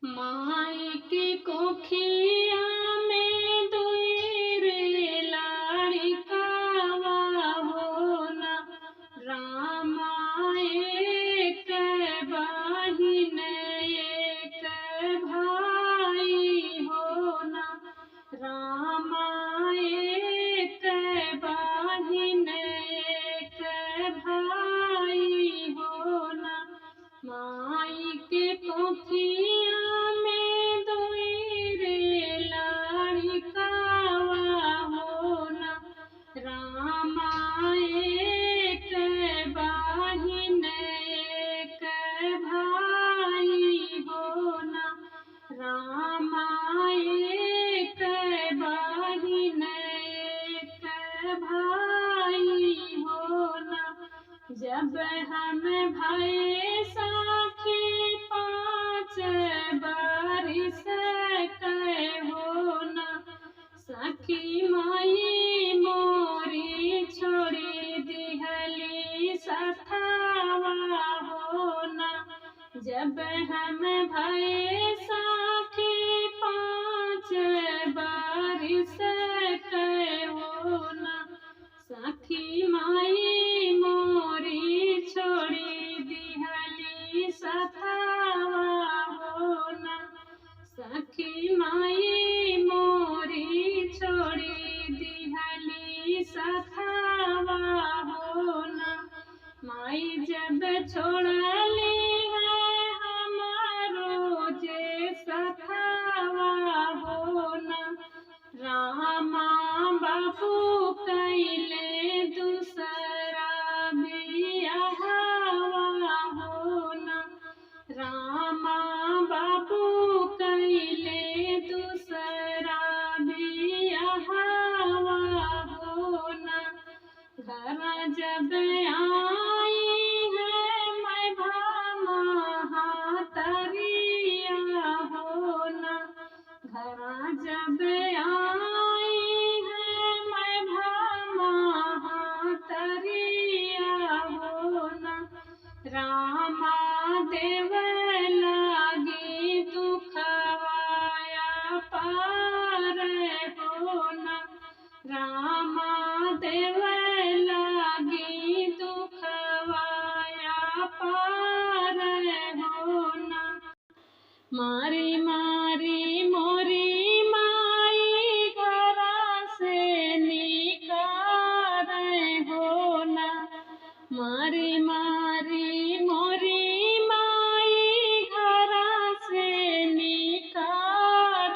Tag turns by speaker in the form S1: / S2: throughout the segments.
S1: माई के कोखिया में दुई रे लाड़िकावा होना, रामा एक बहिन एक भाई होना, रामा एक बहिन एक भाई होना। माई के कोखिया में दुई रे लाड़िकावा होना, रामा एक बहिन एक भाई होना, रामा एक बहिन एक भाई होना। जब हम भये साखी 5 बरिस के होना, सखी माई मोरी छोड़ी दिहली सथावा होना। जब हम भये साखी 5 बरिस के होना, सखी माई मोरी छोड़ी दिहली सथावा होना, सखी माई मोरी छोड़ी दिहली सथावा होना। माई जब छोड़ली है हमारो जे सथावा होना, रामा बाबू कैले दूसरा बियाहवा होना, रामा बाबू कैले दूसरा बियाहवा होना। घर जब आई है मैं भामा तरिया होना, घर जब आई है मैं भामा तरिया होना, रामा देव लागी दुखवाया पार होना, रामा देव लागी दुखवाया पार होना। मारी मारी मोरी माई घरा से निकार होना, मारी मारी मोरी माई घरा से निकार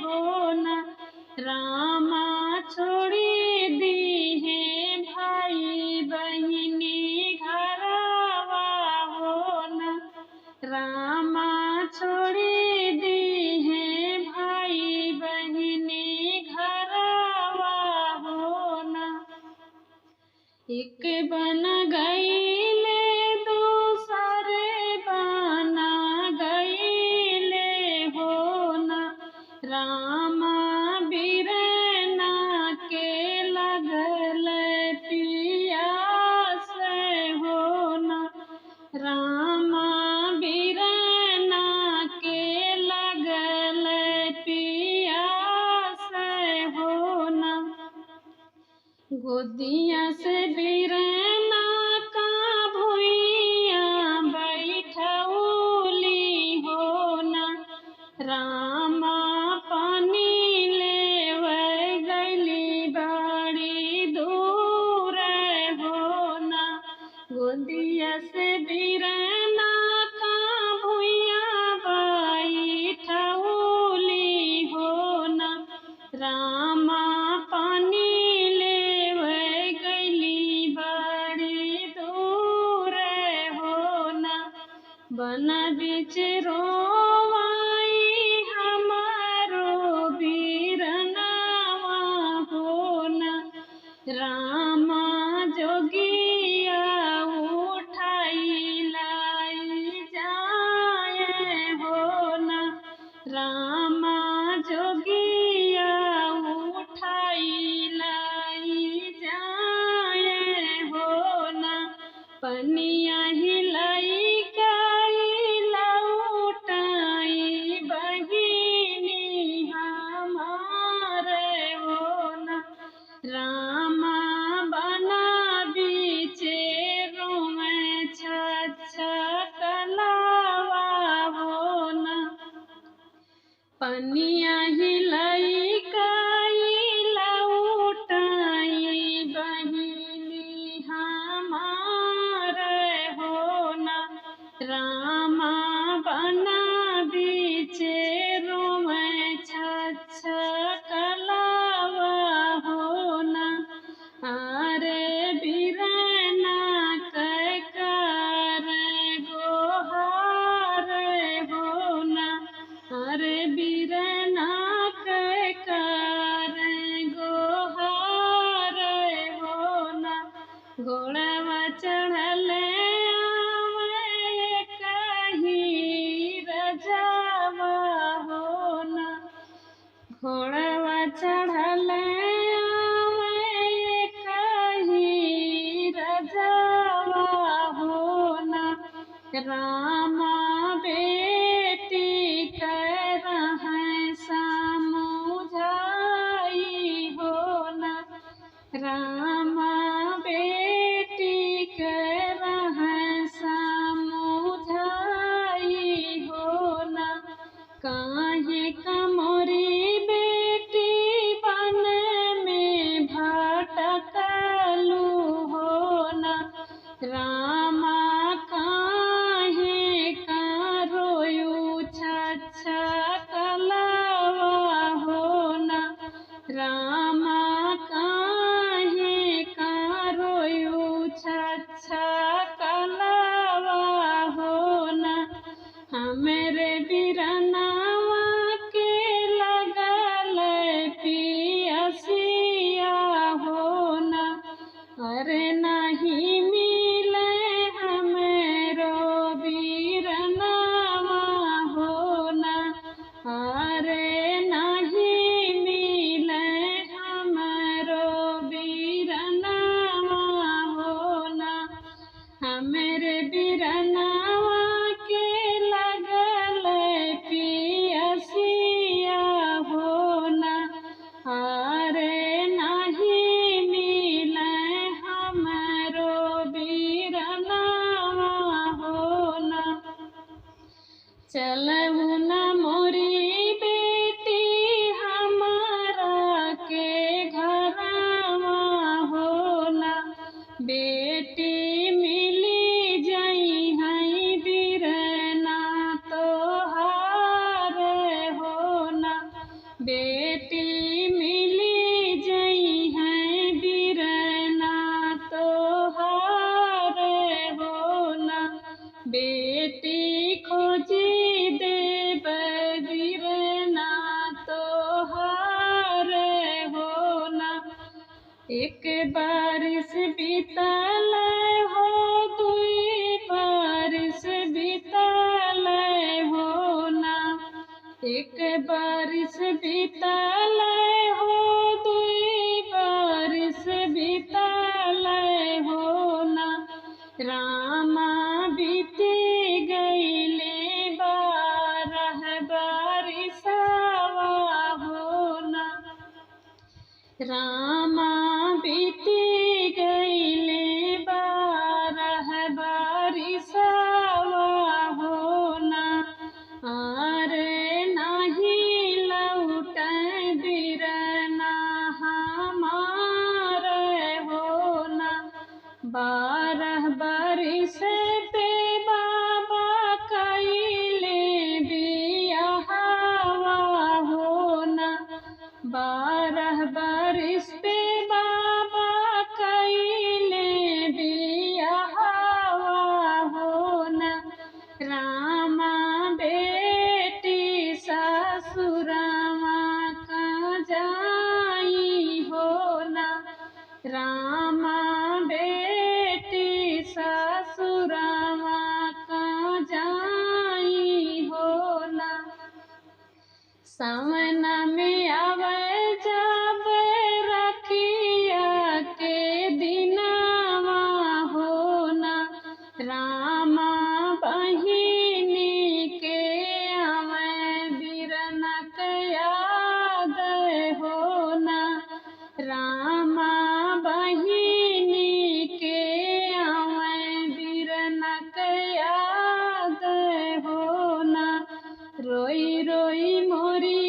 S1: होना, रामा छोड़ी दी है भाई बहिनी घरवा होना, रामा छोड़ी दी है भाई बहिनी घरवा होना। एक बन गईले दूसरे बना गईले होना, रामा बिरना के लगल पियास होना, रामा बिरना के लगल पियास होना। गोदिया से बिरना का भुइया बैठौली होना, रामा पानी लेवे गली बड़ी दूर होना। गोदिया से बिरना का भुइया बैठौली होना, रामा पानी लेवे गली बड़ी दूर होना। बन बिच रोवाई पनिया हिलाई काई लौटाई बहिनी हमार हो ना। रामा बना बीचे रोमे छछ कलावा हो ना। अरे बिरना कर गोहार हो ना। अरे बिरना कर गोहार हो ना। घोड़वा चढ़ल आवे कहीं रजावा हो ना। घोड़वा चढ़ल आवे कहीं रजावा हो ना। रामा बेटी कर समुझाई हो ना। रामा बेटी कर समुझाई हो ना। काहे कमोरी बेटी बन में भटकलू हो ना। रामा काहे रोयू छछ कलावा हो ना। रामा काहे रोयू छछ कलावा हो ना। हमरे बिरनावा के लगल पियसिया हो ना। अरे नहीं मिले हमरो बिरनावा हो ना। अरे नहीं मिले हमरो बिरनावा हो ना। हमरे बिरनावा के लगल पियसिया हो ना। अरे नहीं मिले हमरो बिरनावा हो ना। चलऊ न मोरी बेटी हमारा के घरवा हो ना। बेटी मिली जाई है बिरना तोहार हो ना। बेटी मिली जाई है बिरना तोहार हो ना। बेटी खोजी देब बिरना तोहार हो ना। एक बारिश बीतल हो दुई बारिश बीतल हो ना। एक बारिश बीतल हो दुई बारिश बीतल हो ना। रामा बीती गईले 12 बारिशवा हो ना। रामा बीती गईले 12 बारिशवा हो ना। अरे नहीं लौटे बिरना हमार हो ना। 12 बारिश पे बाबा कईले बियाहवा हो ना। 12 बारिश पे बाबा कईले बियाहवा हो ना। रामा बेटी ससुरवा का जाई हो ना। रामा बेटी ससुरवा का जाई हो ना। सावन में आवे जब रखिया के दिनवा हो ना। रामा बहिनी के आवे बिरना के याद हो ना। रामा बहिनी के आवे बिरना के याद हो ना। रोई रोई मोरी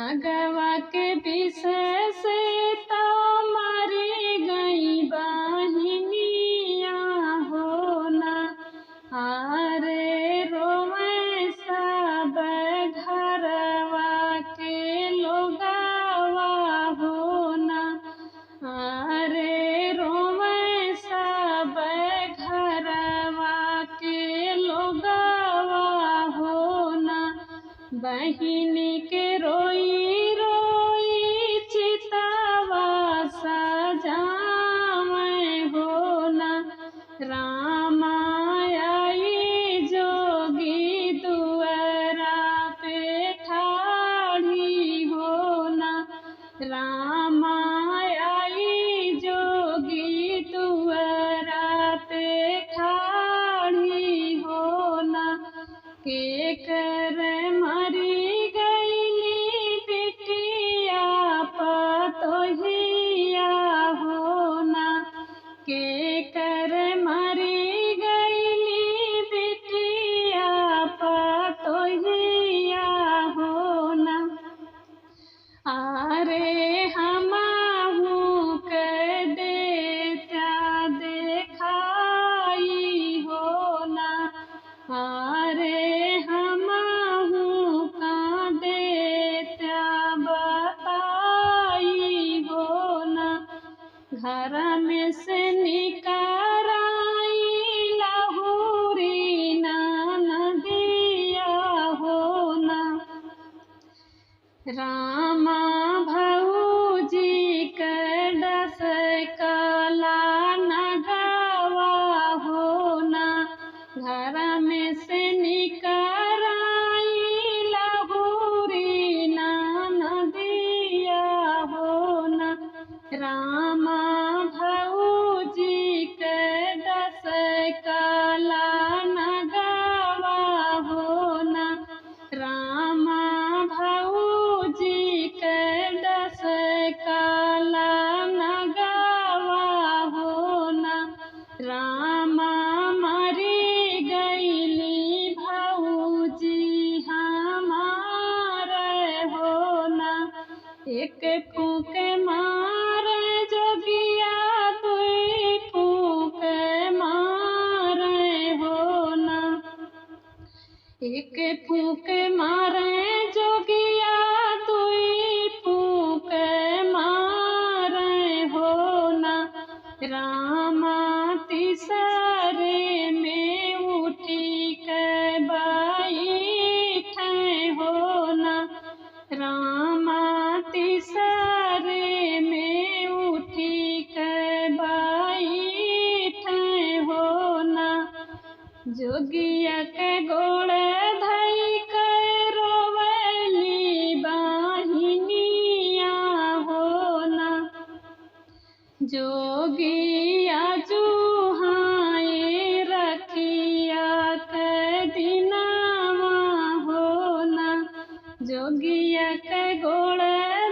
S1: नगवा के विषय से तो मरी गई बहिनिया हो ना। अरे रोवे सब घरवा के लोगवा हो ना। अरे रोवे सब घरवा के लोगवा हो ना। बहिनी के रोई रोई चितवा सजावे हो ना। रामा आई जोगी दुआरा पे ठाड़ी हो ना। रामा आई जोगी दुआरा पे ठाड़ी हो ना। के कर मरी गईली बिटिया पतोहिया हो ना। के कर मरी गईली बिटिया पतोहिया हो ना। अरे हमाहू के देता देखाई हो ना। अरे हमाहू का देता बताई हो ना। घर में से निकर आई लहुरी नदिया हो ना। रामा भौजी के डस कला नगवा हो ना। घर में से निकर आई लहुरी नदिया हो ना। रामा भौजी के डस कला नगवा हो ना। रामा भौजी के डस कला नगवा हो ना। रामा मरी गईली भौजी हमारे हो ना। एक फूक मारे जोगिया दुई फूक मारे हो ना। एक फूक मारे जोगिया दुई फूक मारे हो ना। रामा तीसरे में उठी के बैठे हो ना। रामा तीसरे में उठी के बैठे हो ना। जोगिया के गोड़ धई के रोवली बहिनिया हो ना। जोगिया जुहाए रखिया के दिनवा हो ना। जोगिया के गोड़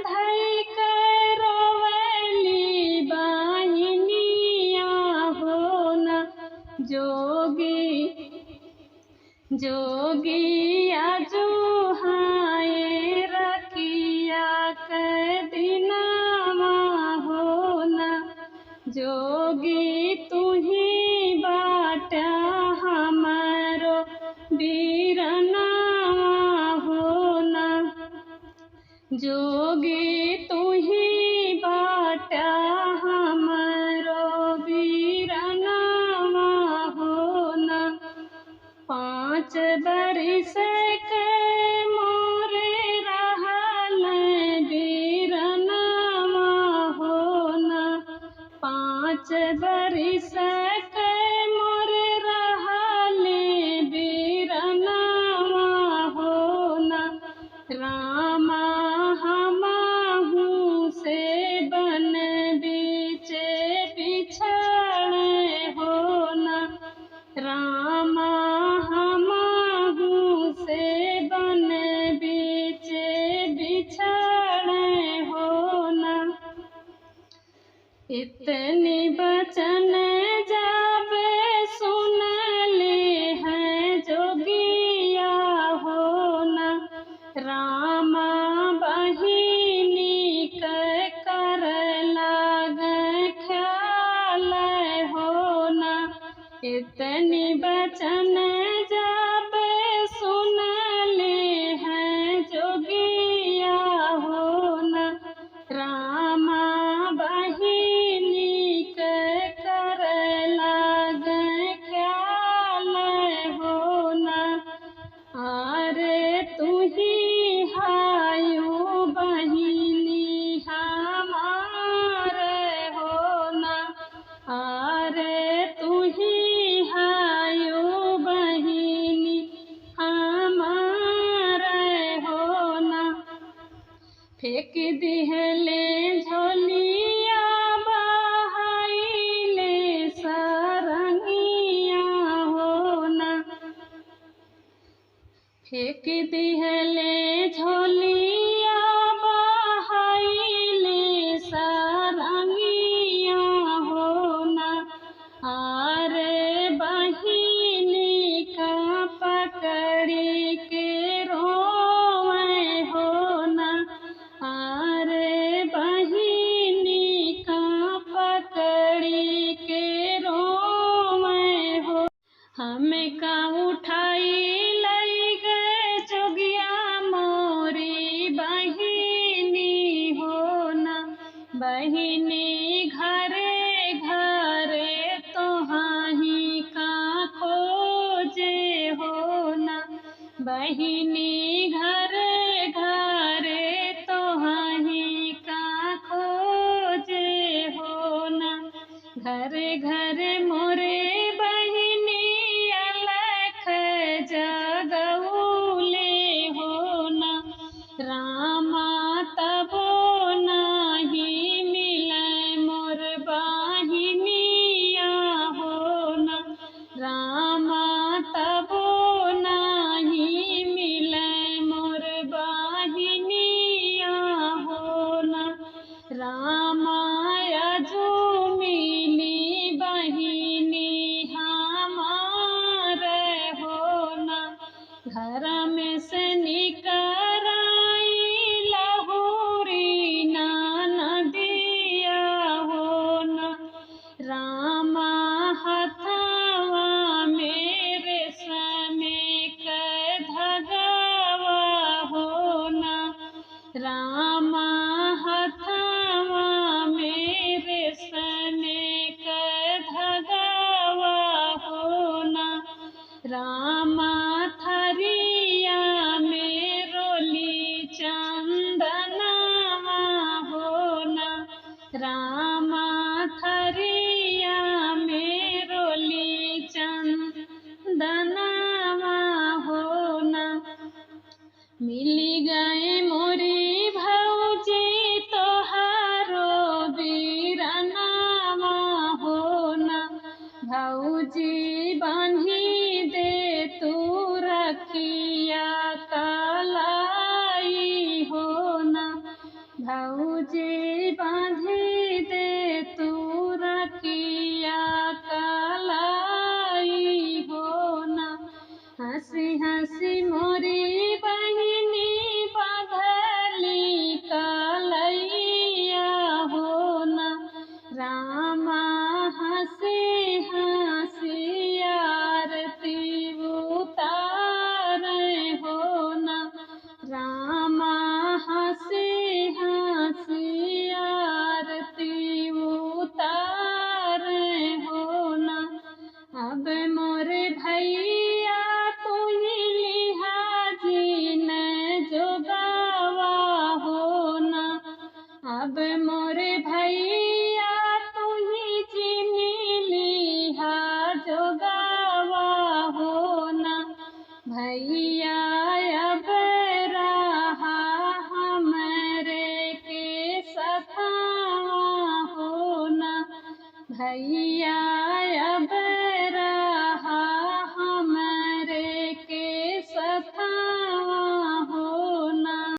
S1: धई के रोवली बहिनिया हो ना। जोगिया जुहाए रखिया के दिनवा हो ना। जोगी तुही बाटा हमारो बीरनावा हो ना। जोगी तुही बाटा हमारो बीरनावा हो ना। 5 बरिस के मोरे रहल बीरनावा हो ना। 5 बरिस के मोरे रहल बीरनावा हो ना। रामा हमाहू से बन बीचे बिछड़े हो ना। रामा हमाहू से बन बीचे बिछड़े हो ना। इतनी बचन जा इतनी बचन जब सुन ले हैं जोगिया हो न, रामा बहिनी के कर लागे ख्याल हो न। अरे तू ही हायु बहिनी हमारे हो न, अरे तू ही हायु बहिनी हमारे हो न। फेंक दिहले झोलिया बहाइले सरंगिया हो न, फेंक दिहले झोलिया बहाइले सरंगिया हो न। अरे बहिनी का पकड़ी के रोवे हो न, अरे बहिनी का पकड़ी के रोवे हो। हमें का उठाई लई गए जोगिया मोरी बहिनी हो न, बहिनी घरे घरे तोहाही का खोजे हो न, बहिनी घरे घरे तोहाही का खोजे हो न। घरे घरे मोरे बहिनी अलख जगऊले हो न, रामा तबो नाही मिले मोर बहिनिया हो न, रामा तबो नाही मिले मोर बहिनिया हो न। रामा अजू मिली बहिनी हमारे हो न, घर में से निकर आई लहुरी ना नदिया हो न, रामा हथवा मेरे समय के धगवा हो न, रामा हथवा मेरे समय के धगवा हो न, रामा थरिया में रोली चंदनवा हो न, रामा थरिया में रोली चंदनवा हो न। मिली गए मोरी भौजी तोहारो बीरनावा हो न, भौजी बांधी दे तू रखिया कलाई हो न, भौजी बांधी दे तू रखिया कलाई हो न। हंसी हंसी मोरी बहिनी बांधली कलैया हो न, रामा हंसी हंसी आरती उतारे हो न, रामा हंसी हंसी आरती उतारे हो न। अब मोरे भैया तू ही लिहाजी न जोगावा हो न, अब मोरे भैया तू ही चीनी लिहा जोगावा हो न। भैया अब रहा हमरे के सखावा हो न, भैया अब